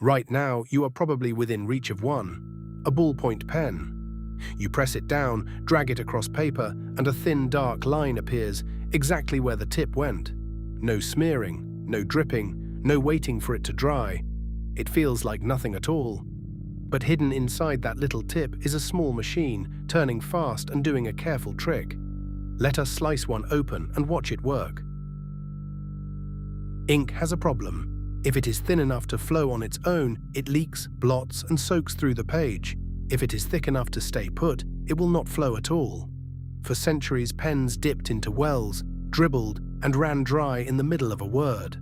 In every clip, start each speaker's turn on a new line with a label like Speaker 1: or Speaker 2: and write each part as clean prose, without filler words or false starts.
Speaker 1: Right now, you are probably within reach of one, a ballpoint pen. You press it down, drag it across paper, and a thin, dark line appears exactly where the tip went. No smearing, no dripping, no waiting for it to dry. It feels like nothing at all. But hidden inside that little tip is a small machine, turning fast and doing a careful trick. Let us slice one open and watch it work. Ink has a problem. If it is thin enough to flow on its own, it leaks, blots, and soaks through the page. If it is thick enough to stay put, it will not flow at all. For centuries, pens dipped into wells, dribbled, and ran dry in the middle of a word.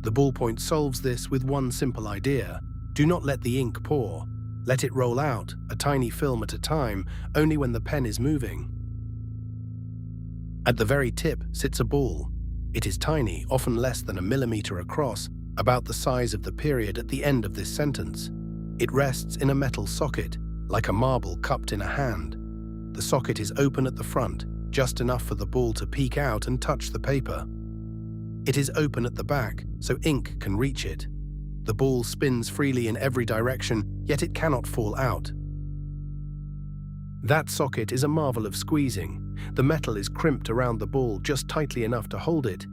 Speaker 1: The ballpoint solves this with one simple idea. Do not let the ink pour. Let it roll out, a tiny film at a time, only when the pen is moving. At the very tip sits a ball. It is tiny, often less than a millimeter across, about the size of the period at the end of this sentence. It rests in a metal socket, like a marble cupped in a hand. The socket is open at the front, just enough for the ball to peek out and touch the paper. It is open at the back, so ink can reach it. The ball spins freely in every direction, yet it cannot fall out. That socket is a marvel of squeezing. The metal is crimped around the ball just tightly enough to hold it,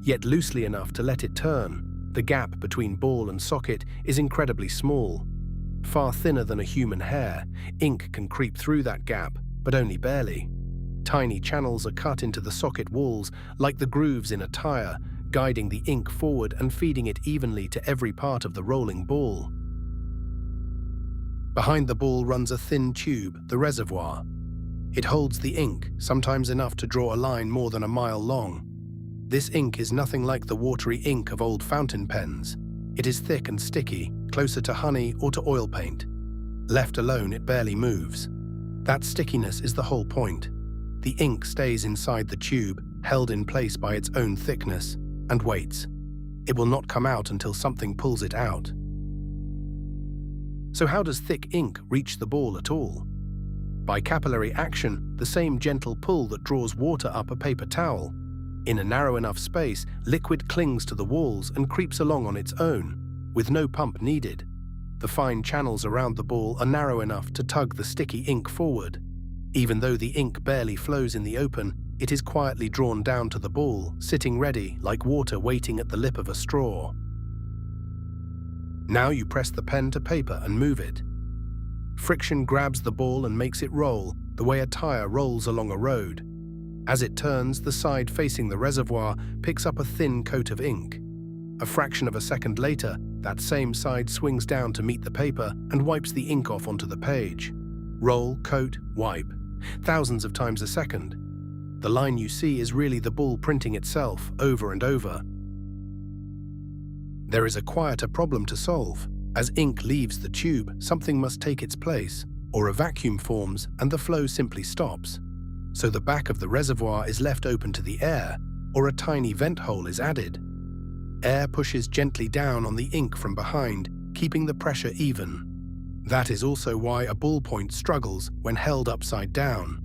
Speaker 1: yet loosely enough to let it turn. The gap between ball and socket is incredibly small. Far thinner than a human hair, ink can creep through that gap, but only barely. Tiny channels are cut into the socket walls, like the grooves in a tire, guiding the ink forward and feeding it evenly to every part of the rolling ball. Behind the ball runs a thin tube, the reservoir. It holds the ink, sometimes enough to draw a line more than a mile long. This ink is nothing like the watery ink of old fountain pens. It is thick and sticky, closer to honey or to oil paint. Left alone, it barely moves. That stickiness is the whole point. The ink stays inside the tube, held in place by its own thickness, and waits. It will not come out until something pulls it out. So how does thick ink reach the ball at all? By capillary action, the same gentle pull that draws water up a paper towel. In a narrow enough space, liquid clings to the walls and creeps along on its own, with no pump needed. The fine channels around the ball are narrow enough to tug the sticky ink forward. Even though the ink barely flows in the open, it is quietly drawn down to the ball, sitting ready like water waiting at the lip of a straw. Now you press the pen to paper and move it. Friction grabs the ball and makes it roll, the way a tire rolls along a road. As it turns, the side facing the reservoir picks up a thin coat of ink. A fraction of a second later, that same side swings down to meet the paper and wipes the ink off onto the page. Roll, coat, wipe. Thousands of times a second. The line you see is really the ball printing itself over and over. There is a quieter problem to solve. As ink leaves the tube, something must take its place, or a vacuum forms and the flow simply stops. So the back of the reservoir is left open to the air, or a tiny vent hole is added. Air pushes gently down on the ink from behind, keeping the pressure even. That is also why a ballpoint struggles when held upside down.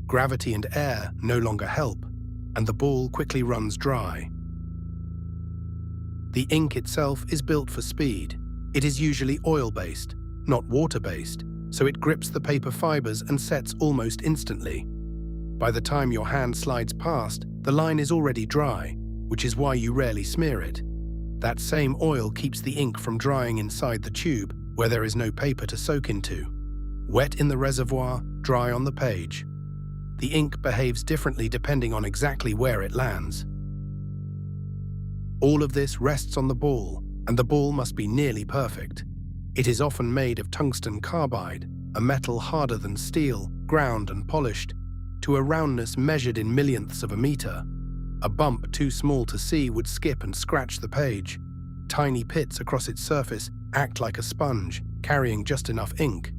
Speaker 1: Gravity and air no longer help, and the ball quickly runs dry. The ink itself is built for speed. It is usually oil-based, not water-based, so it grips the paper fibers and sets almost instantly. By the time your hand slides past, the line is already dry, which is why you rarely smear it. That same oil keeps the ink from drying inside the tube, where there is no paper to soak into. Wet in the reservoir, dry on the page. The ink behaves differently depending on exactly where it lands. All of this rests on the ball, and the ball must be nearly perfect. It is often made of tungsten carbide, a metal harder than steel, ground and polished, to a roundness measured in millionths of a meter. A bump too small to see would skip and scratch the page. Tiny pits across its surface act like a sponge, carrying just enough ink.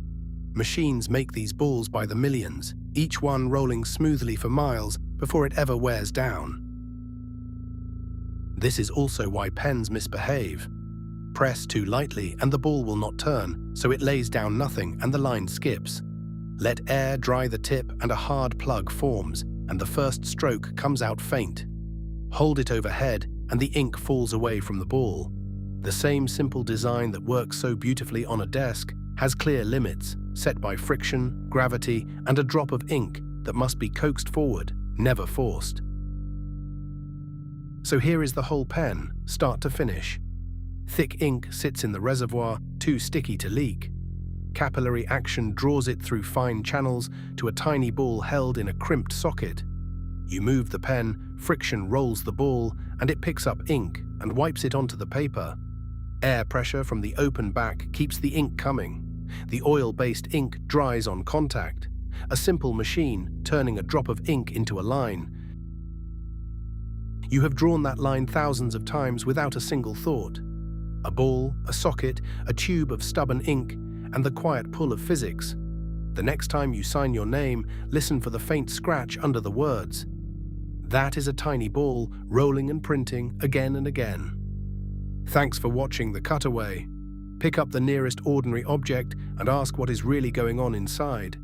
Speaker 1: Machines make these balls by the millions, each one rolling smoothly for miles before it ever wears down. This is also why pens misbehave. Press too lightly and the ball will not turn, so it lays down nothing and the line skips. Let air dry the tip and a hard plug forms, and the first stroke comes out faint. Hold it overhead and the ink falls away from the ball. The same simple design that works so beautifully on a desk has clear limits, set by friction, gravity, and a drop of ink that must be coaxed forward, never forced. So here is the whole pen, start to finish. Thick ink sits in the reservoir, too sticky to leak. Capillary action draws it through fine channels to a tiny ball held in a crimped socket. You move the pen, friction rolls the ball, and it picks up ink and wipes it onto the paper. Air pressure from the open back keeps the ink coming. The oil-based ink dries on contact. A simple machine turning a drop of ink into a line. You have drawn that line thousands of times without a single thought. A ball, a socket, a tube of stubborn ink, and the quiet pull of physics. The next time you sign your name, listen for the faint scratch under the words. That is a tiny ball rolling and printing again and again. Thanks for watching the Cutaway. Pick up the nearest ordinary object and ask what is really going on inside.